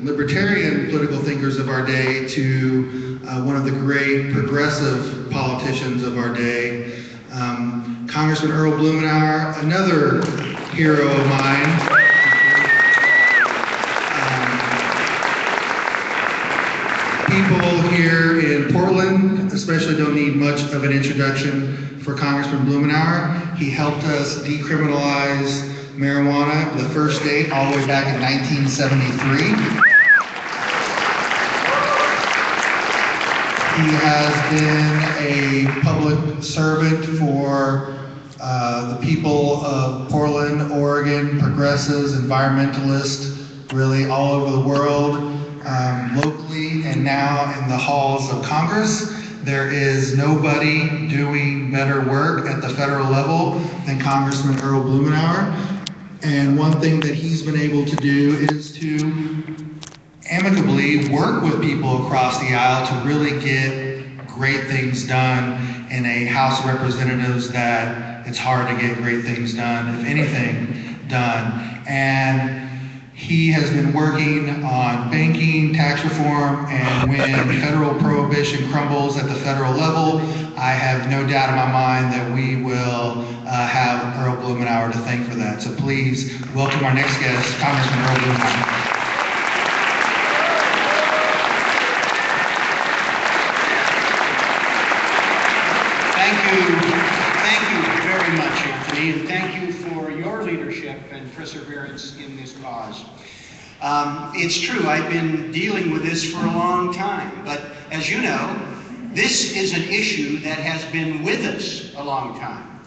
libertarian political thinkers of our day to one of the great progressive politicians of our day, Congressman Earl Blumenauer, another hero of mine. People here in Portland especially don't need much of an introduction for Congressman Blumenauer. He helped us decriminalize marijuana, the first state, all the way back in 1973. He has been a public servant for the people of Portland, Oregon, progressives, environmentalists, really all over the world. Locally and now in the halls of Congress. There is nobody doing better work at the federal level than Congressman Earl Blumenauer. And one thing that he's been able to do is to amicably work with people across the aisle to really get great things done in a House of Representatives that it's hard to get great things done, if anything, done. And he has been working on banking, tax reform, and when federal prohibition crumbles at the federal level, I have no doubt in my mind that we will have Earl Blumenauer to thank for that. So please welcome our next guest, Congressman Earl Blumenauer. Thank you very much, Anthony, and thank you for your leadership and perseverance in this cause. It's true, I've been dealing with this for a long time, but as you know, this is an issue that has been with us a long time.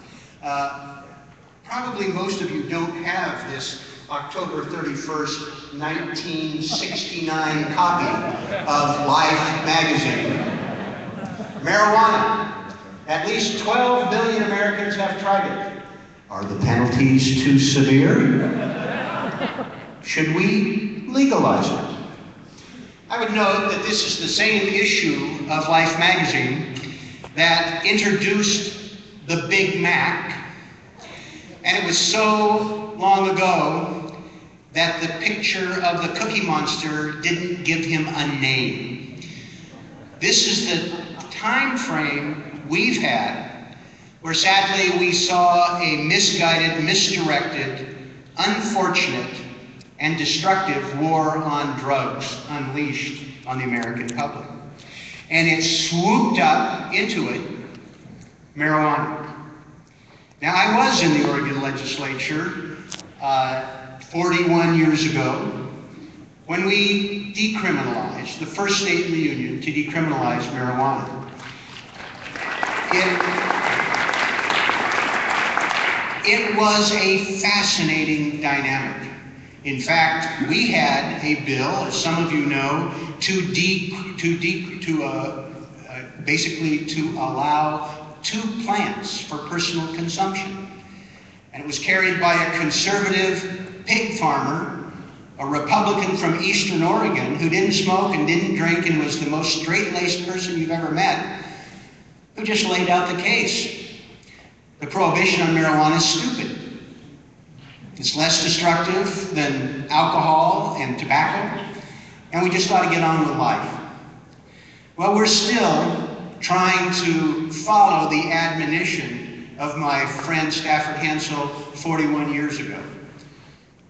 Probably most of you don't have this October 31st, 1969 copy of Life magazine. Marijuana. At least 12 million Americans have tried it. Are the penalties too severe? Should we legalize it? I would note that this is the same issue of Life magazine that introduced the Big Mac, and it was so long ago that the picture of the Cookie Monster didn't give him a name. This is the time frame we've had where sadly we saw a misguided, misdirected, unfortunate, and destructive war on drugs unleashed on the American public. And it swooped up into it, marijuana. Now, I was in the Oregon legislature 41 years ago when we decriminalized, the first state in the union to decriminalize marijuana. It was a fascinating dynamic. In fact, we had a bill, as some of you know, basically to allow 2 plants for personal consumption. And it was carried by a conservative pig farmer, a Republican from Eastern Oregon, who didn't smoke and didn't drink and was the most straight-laced person you've ever met, who just laid out the case. The prohibition on marijuana is stupid. It's less destructive than alcohol and tobacco, and we just ought to get on with life. Well, we're still trying to follow the admonition of my friend Stafford Hansel 41 years ago.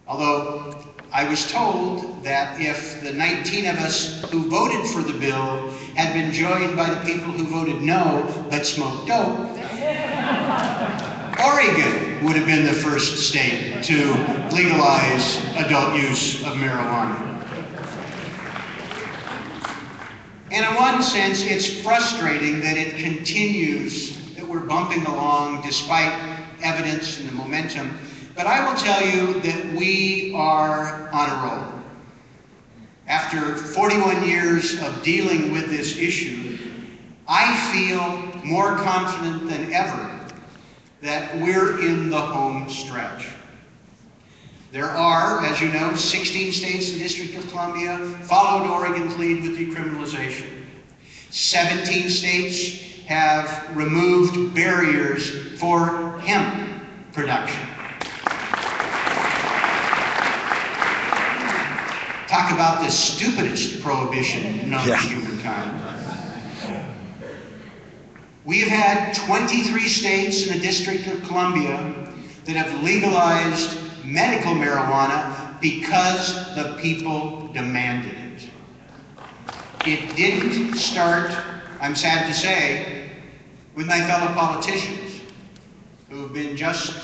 Although I was told that if the 19 of us who voted for the bill had been joined by the people who voted no but smoked dope, Oregon would have been the first state to legalize adult use of marijuana. And in one sense, it's frustrating that it continues, that we're bumping along despite evidence and the momentum. But I will tell you that we are on a roll. After 41 years of dealing with this issue, I feel more confident than ever that we're in the home stretch. There are, as you know, 16 states, the District of Columbia, followed Oregon's lead with decriminalization. 17 states have removed barriers for hemp production. Talk talk about the stupidest prohibition known to humankind. We have had 23 states in the District of Columbia that have legalized medical marijuana because the people demanded it. It didn't start, I'm sad to say, with my fellow politicians who have been just,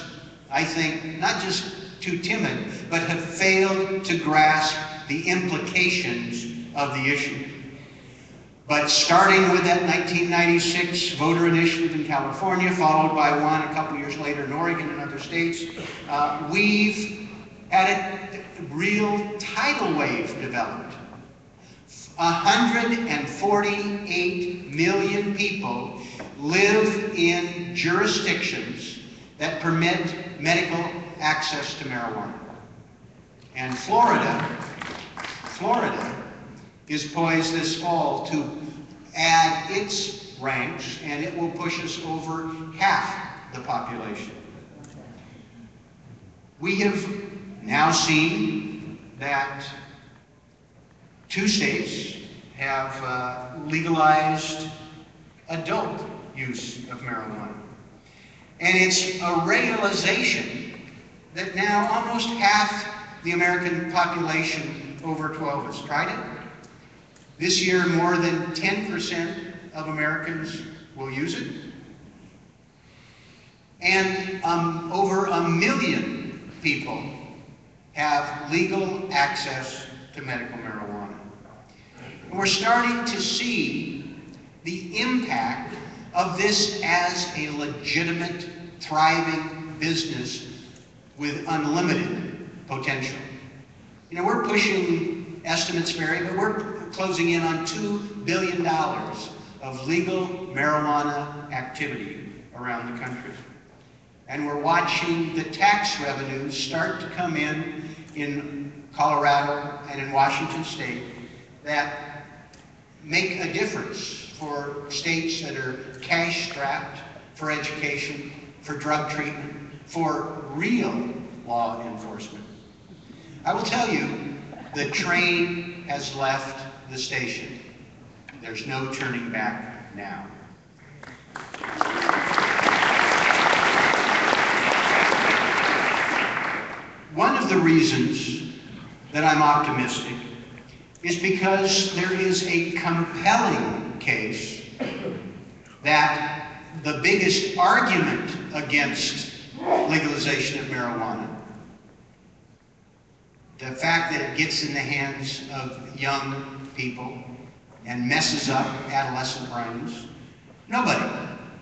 I think, not just too timid, but have failed to grasp the implications of the issue. But starting with that 1996 voter initiative in California, followed by one a couple years later in Oregon and other states, we've had a real tidal wave developed. 148 million people live in jurisdictions that permit medical access to marijuana. And Florida is poised this fall to add its ranks, and it will push us over half the population. We have now seen that 2 states have legalized adult use of marijuana. And it's a realization that now almost half the American population over 12 has tried it. This year, more than 10% of Americans will use it. And over 1 million people have legal access to medical marijuana. And we're starting to see the impact of this as a legitimate, thriving business with unlimited potential. You know, we're pushing, estimates vary, but we're closing in on $2 billion of legal marijuana activity around the country. And we're watching the tax revenues start to come in Colorado and in Washington State that make a difference for states that are cash-strapped, for education, for drug treatment, for real law enforcement. I will tell you, the train has left the station. There's no turning back now. One of the reasons that I'm optimistic is because there is a compelling case that the biggest argument against legalization of marijuana, the fact that it gets in the hands of young people and messes up adolescent brains, nobody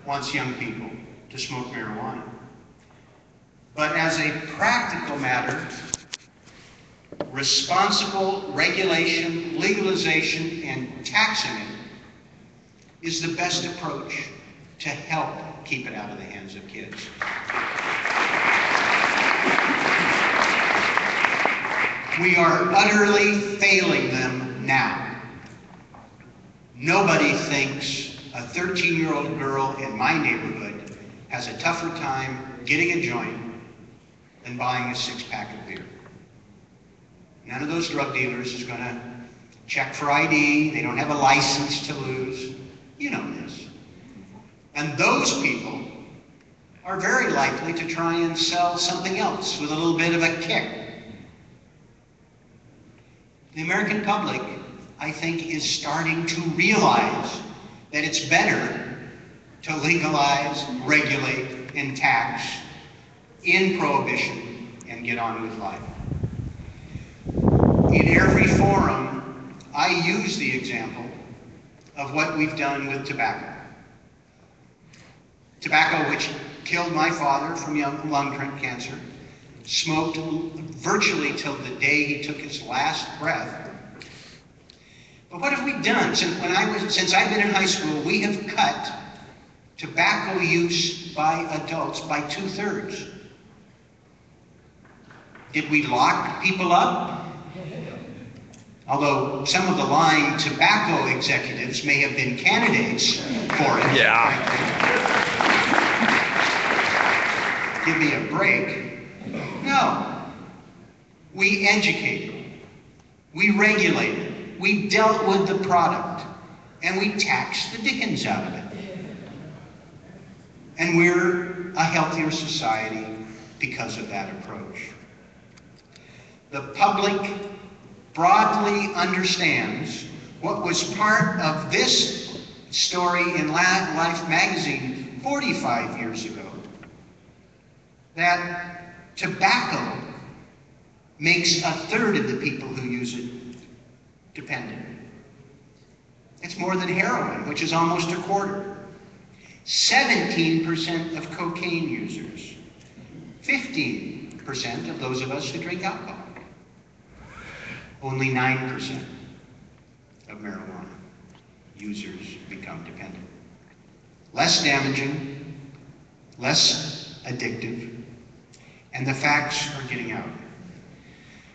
wants young people to smoke marijuana. But as a practical matter, responsible regulation, legalization, and taxing it is the best approach to help keep it out of the hands of kids. We are utterly failing them now. Nobody thinks a 13-year-old girl in my neighborhood has a tougher time getting a joint than buying a 6-pack of beer. None of those drug dealers is going to check for ID. They don't have a license to lose. You know this. And those people are very likely to try and sell something else with a little bit of a kick. The American public, I think, is starting to realize that it's better to legalize, regulate, and tax in prohibition and get on with life. In every forum, I use the example of what we've done with tobacco. Tobacco, which killed my father from lung cancer, smoked virtually till the day he took his last breath. But what have we done? Since I've been in high school, we have cut tobacco use by adults by 2/3. Did we lock people up? Although some of the lying tobacco executives may have been candidates for it. Yeah. Give me a break. No. We educated. We regulated, we dealt with the product, and we taxed the dickens out of it. And we're a healthier society because of that approach. The public broadly understands what was part of this story in Life magazine 45 years ago, that tobacco makes a third of the people who use it dependent. It's more than heroin, which is almost a quarter. 17% of cocaine users. 15% of those of us who drink alcohol. Only 9% of marijuana users become dependent. Less damaging, less addictive, and the facts are getting out.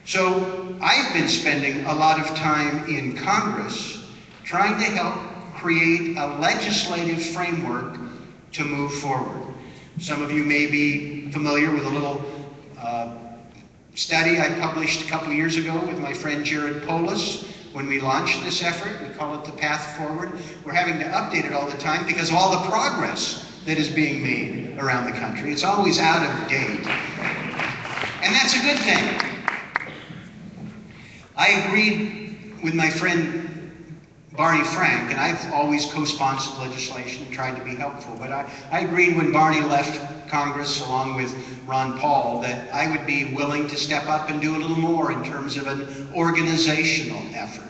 So I've been spending a lot of time in Congress trying to help create a legislative framework to move forward. Some of you may be familiar with a little study I published a couple years ago with my friend Jared Polis when we launched this effort. We call it the Path Forward. We're having to update it all the time because of all the progress that is being made around the country. It's always out of date. And that's a good thing. I agreed with my friend Barney Frank, and I've always co-sponsored legislation and tried to be helpful, but I agreed when Barney left Congress along with Ron Paul that I would be willing to step up and do a little more in terms of an organizational effort.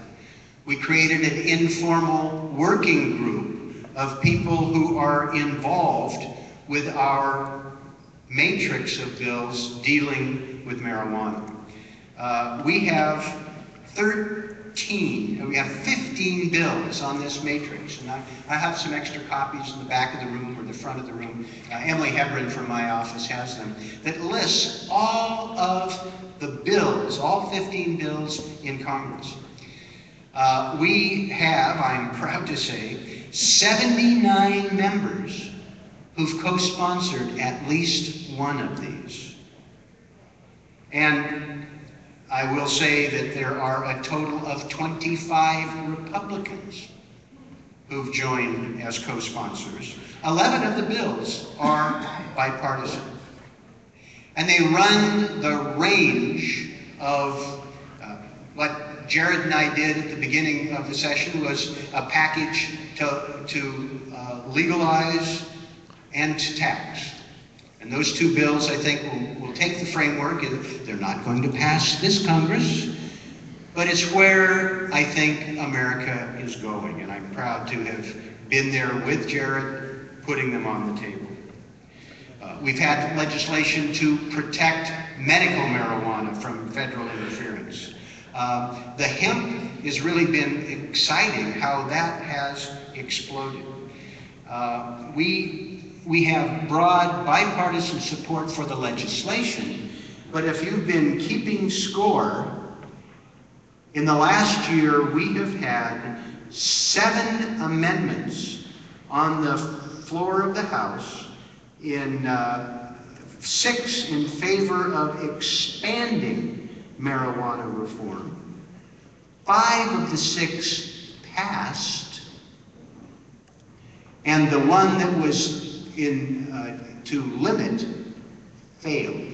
We created an informal working group of people who are involved with our matrix of bills dealing with marijuana. We have 15 bills on this matrix, and I have some extra copies in the back of the room or the front of the room. Emily Hebron from my office has them, that lists all of the bills, all 15 bills in Congress. We have, I'm proud to say, 79 members who've co-sponsored at least one of these. And I will say that there are a total of 25 Republicans who've joined as co-sponsors. 11 of the bills are bipartisan. And they run the range of what Jared and I did at the beginning of the session was a package to legalize and to tax. And those two bills, I think, will take the framework. They're not going to pass this Congress, but it's where I think America is going. And I'm proud to have been there with Jared, putting them on the table. We've had legislation to protect medical marijuana from federal interference. The hemp has really been exciting how that has exploded. We have broad bipartisan support for the legislation, but if you've been keeping score, in the last year we have had 7 amendments on the floor of the House, in 6 in favor of expanding marijuana reform. 5 of the 6 passed, and the one that was to limit failed.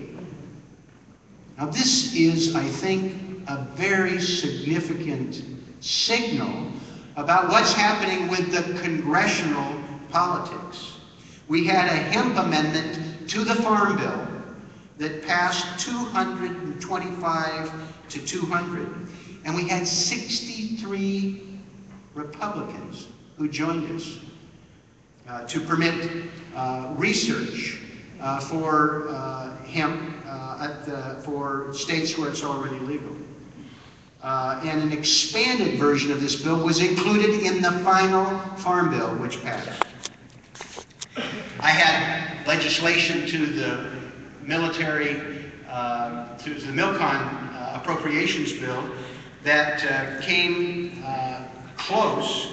Now this is, I think, a very significant signal about what's happening with the congressional politics. We had a hemp amendment to the Farm Bill that passed 225 to 200, and we had 63 Republicans who joined us to permit research for hemp for states where it's already legal. And an expanded version of this bill was included in the final Farm Bill, which passed. I had legislation to the military, to the MILCON appropriations bill that came close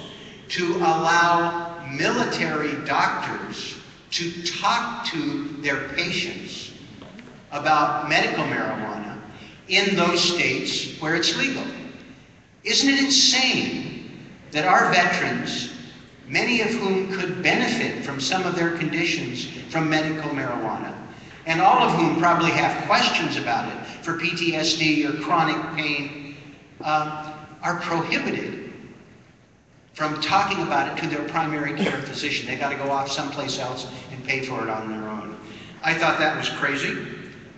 to allow military doctors to talk to their patients about medical marijuana in those states where it's legal. Isn't it insane that our veterans, many of whom could benefit from some of their conditions from medical marijuana, and all of whom probably have questions about it for PTSD or chronic pain, are prohibited from talking about it to their primary care physician. They got to go off someplace else and pay for it on their own. I thought that was crazy.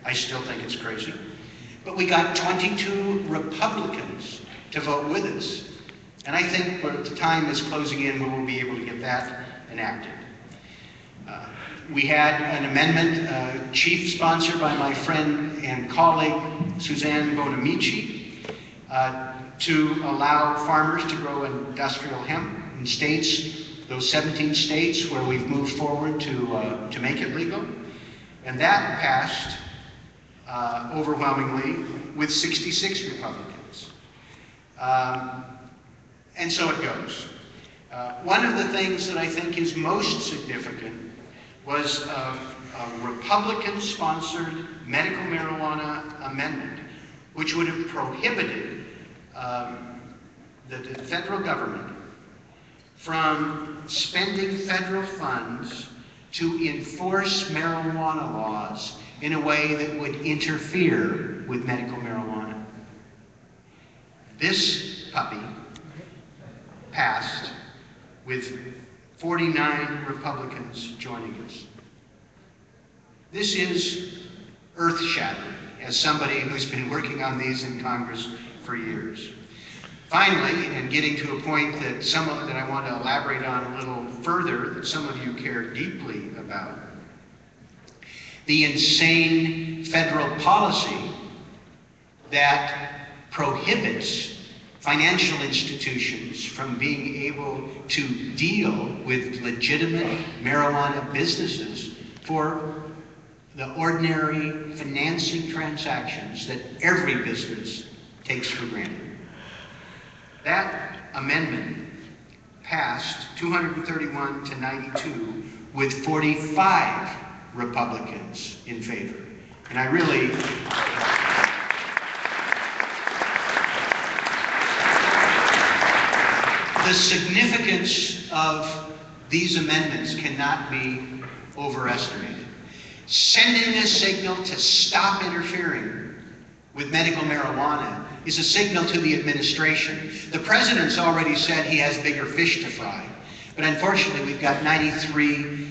I still think it's crazy. But we got 22 Republicans to vote with us. And I think when the time is closing in, we will be able to get that enacted. We had an amendment, chief sponsored by my friend and colleague, Suzanne Bonamici, to allow farmers to grow industrial hemp in states, those 17 states where we've moved forward to make it legal. And that passed overwhelmingly with 66 Republicans. And so it goes. One of the things that I think is most significant was a Republican-sponsored medical marijuana amendment, which would have prohibited the federal government from spending federal funds to enforce marijuana laws in a way that would interfere with medical marijuana. This puppy passed with 49 Republicans joining us. This is earth-shattering as somebody who's been working on these in Congress for years. Finally, and getting to a point that I want to elaborate on a little further, that some of you care deeply about, the insane federal policy that prohibits financial institutions from being able to deal with legitimate marijuana businesses for the ordinary financing transactions that every business takes for granted. That amendment passed 231 to 92 with 45 Republicans in favor. And I really, the significance of these amendments cannot be overestimated. Sending a signal to stop interfering with medical marijuana is a signal to the administration. The president's already said he has bigger fish to fry, but unfortunately we've got 93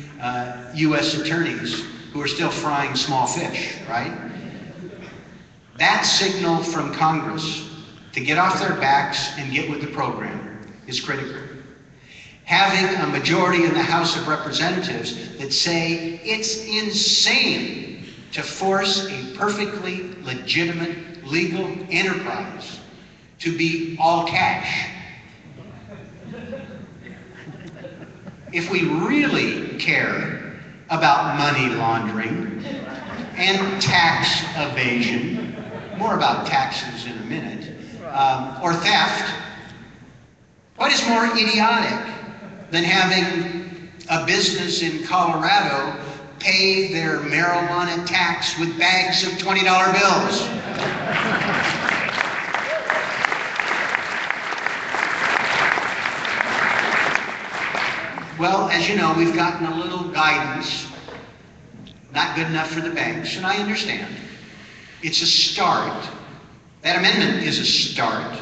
U.S. attorneys who are still frying small fish, right? That signal from Congress to get off their backs and get with the program is critical. Having a majority in the House of Representatives that say it's insane to force a perfectly legitimate legal enterprise to be all cash. If we really care about money laundering and tax evasion, more about taxes in a minute, or theft, what is more idiotic than having a business in Colorado pay their marijuana tax with bags of $20 bills? Well, as you know, we've gotten a little guidance, not good enough for the banks, and I understand. It's a start. That amendment is a start.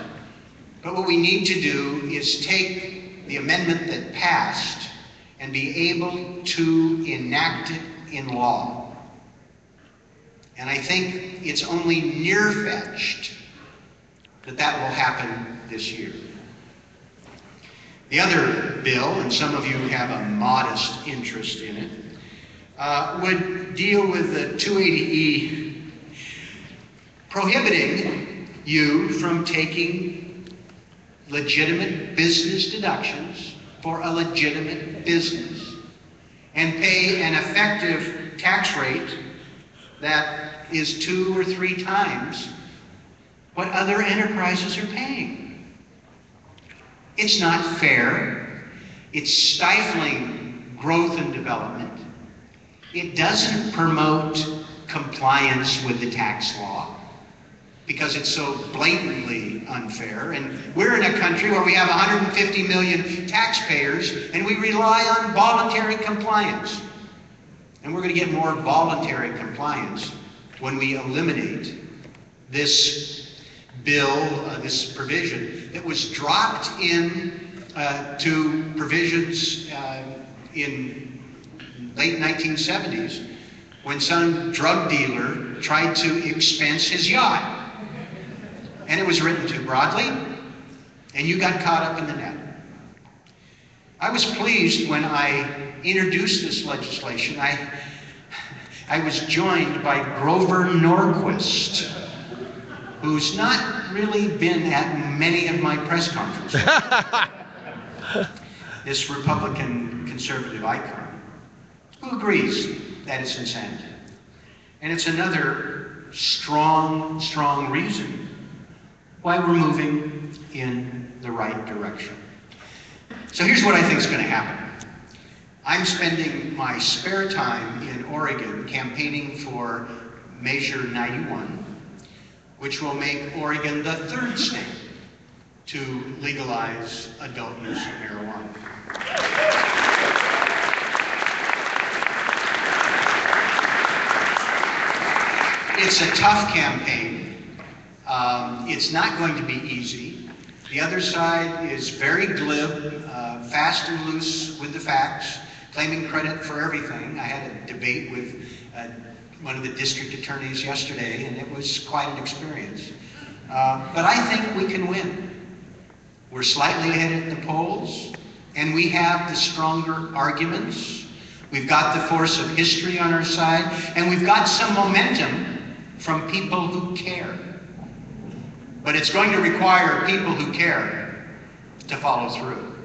But what we need to do is take the amendment that passed and be able to enact it in law. And I think it's only near-fetched that that will happen this year. The other bill, and some of you have a modest interest in it, would deal with the 280E, prohibiting you from taking legitimate business deductions for a legitimate business and pay an effective tax rate that is 2 or 3 times what other enterprises are paying. It's not fair. It's stifling growth and development. It doesn't promote compliance with the tax law. because it's so blatantly unfair. And we're in a country where we have 150 million taxpayers, and we rely on voluntary compliance. And we're going to get more voluntary compliance when we eliminate this bill, this provision that was dropped in to provisions in late 1970s when some drug dealer tried to expense his yacht. And it was written too broadly, and you got caught up in the net. I was pleased when I introduced this legislation. I was joined by Grover Norquist, who's not really been at many of my press conferences. This Republican conservative icon, who agrees that it's insanity. And it's another strong, strong reason why we're moving in the right direction. So here's what I think is going to happen. I'm spending my spare time in Oregon campaigning for Measure 91, which will make Oregon the third state to legalize adult use of marijuana. It's a tough campaign. It's not going to be easy. The other side is very glib, fast and loose with the facts, claiming credit for everything. I had a debate with one of the district attorneys yesterday, and it was quite an experience. But I think we can win. We're slightly ahead at the polls, and we have the stronger arguments. We've got the force of history on our side, and we've got some momentum from people who care. But it's going to require people who care to follow through.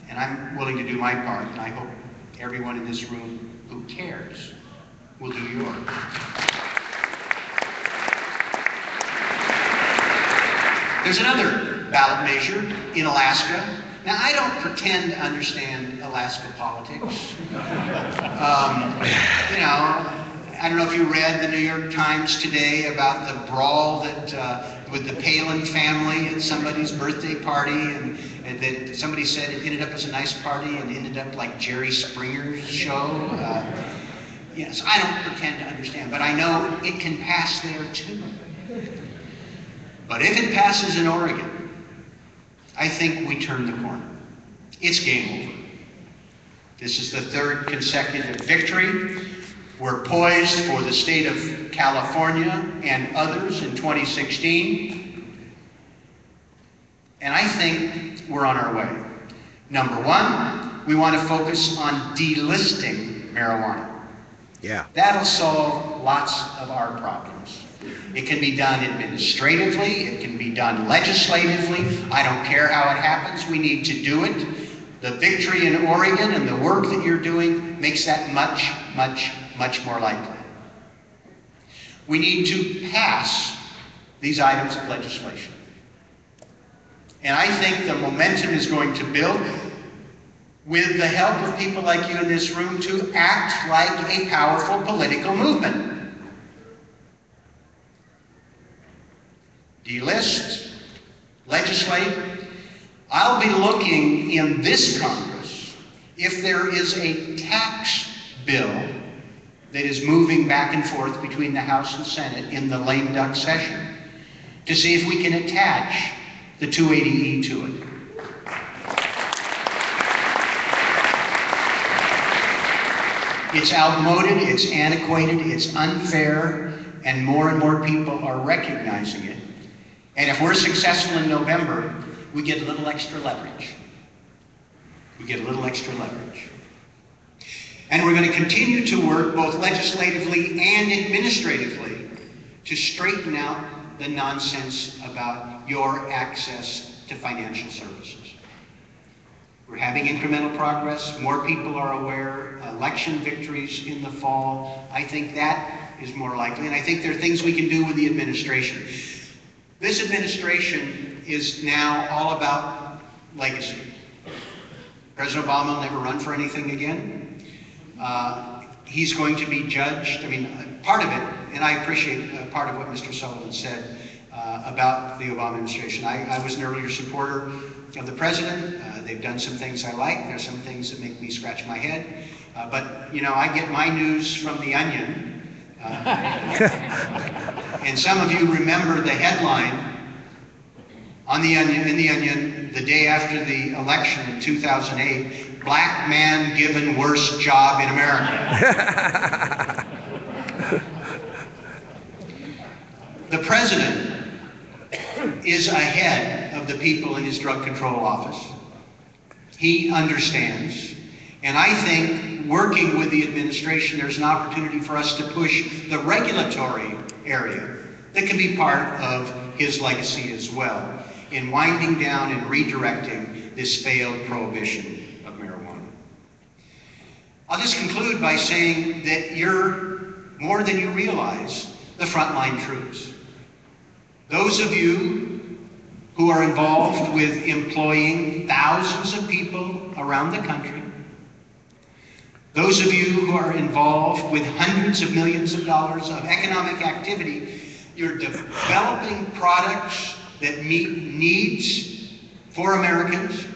And I'm willing to do my part, and I hope everyone in this room who cares will do yours. There's another ballot measure in Alaska. Now, I don't pretend to understand Alaska politics. I don't know if you read the New York Times today about the brawl that with the Palin family at somebody's birthday party, and that somebody said it ended up as a nice party and ended up like Jerry Springer's show. Yes, I don't pretend to understand, but I know it can pass there too. But if it passes in Oregon, I think we turn the corner. It's game over. This is the third consecutive victory. We're poised for the state of California and others in 2016. And I think we're on our way. Number one, we want to focus on delisting marijuana. Yeah. That'll solve lots of our problems. It can be done administratively, it can be done legislatively. I don't care how it happens, we need to do it. The victory in Oregon and the work that you're doing makes that much, much, much more likely. We need to pass these items of legislation. And I think the momentum is going to build with the help of people like you in this room to act like a powerful political movement. Delist, legislate. I'll be looking in this Congress if there is a tax bill that is moving back and forth between the House and Senate in the lame duck session to see if we can attach the 280E to it. It's outmoded, it's antiquated, it's unfair, and more people are recognizing it. And if we're successful in November, we get a little extra leverage. We get a little extra leverage. And we're going to continue to work both legislatively and administratively to straighten out the nonsense about your access to financial services. We're having incremental progress. More people are aware. Election victories in the fall. I think that is more likely. And I think there are things we can do with the administration. This administration is now all about legacy. President Obama will never run for anything again. He's going to be judged. I mean, part of it, and I appreciate part of what Mr. Sullivan said, about the Obama administration. I was an earlier supporter of the president. They've done some things I like. There's some things that make me scratch my head. But, you know, I get my news from The Onion. And some of you remember the headline in The Onion, the day after the election in 2008, "Black man given worst job in America." The president is ahead of the people in his drug control office. He understands. And I think working with the administration, there's an opportunity for us to push the regulatory area that can be part of his legacy as well in winding down and redirecting this failed prohibition of marijuana. I'll just conclude by saying that you're, more than you realize, the frontline troops. Those of you who are involved with employing thousands of people around the country, those of you who are involved with hundreds of millions of dollars of economic activity, you're developing products that meet needs for Americans,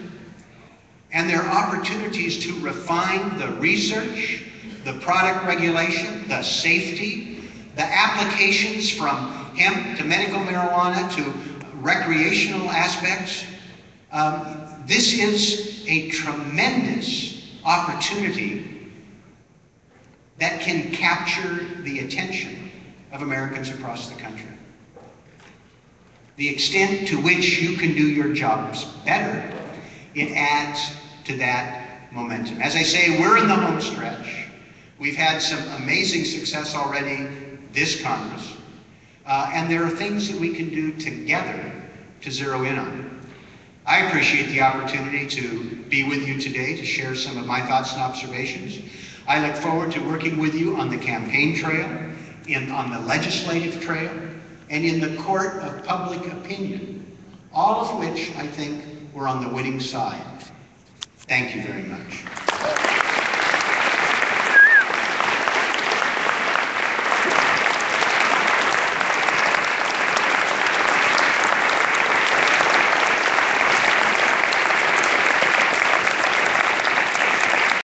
and there are opportunities to refine the research, the product regulation, the safety, the applications from hemp to medical marijuana to recreational aspects. This is a tremendous opportunity that can capture the attention of Americans across the country. The extent to which you can do your jobs better, it adds to that momentum. As I say, we're in the home stretch. We've had some amazing success already this Congress, and there are things that we can do together to zero in on. I appreciate the opportunity to be with you today to share some of my thoughts and observations. I look forward to working with you on the campaign trail, on the legislative trail, and in the court of public opinion, all of which I think we're on the winning side. Thank you very much.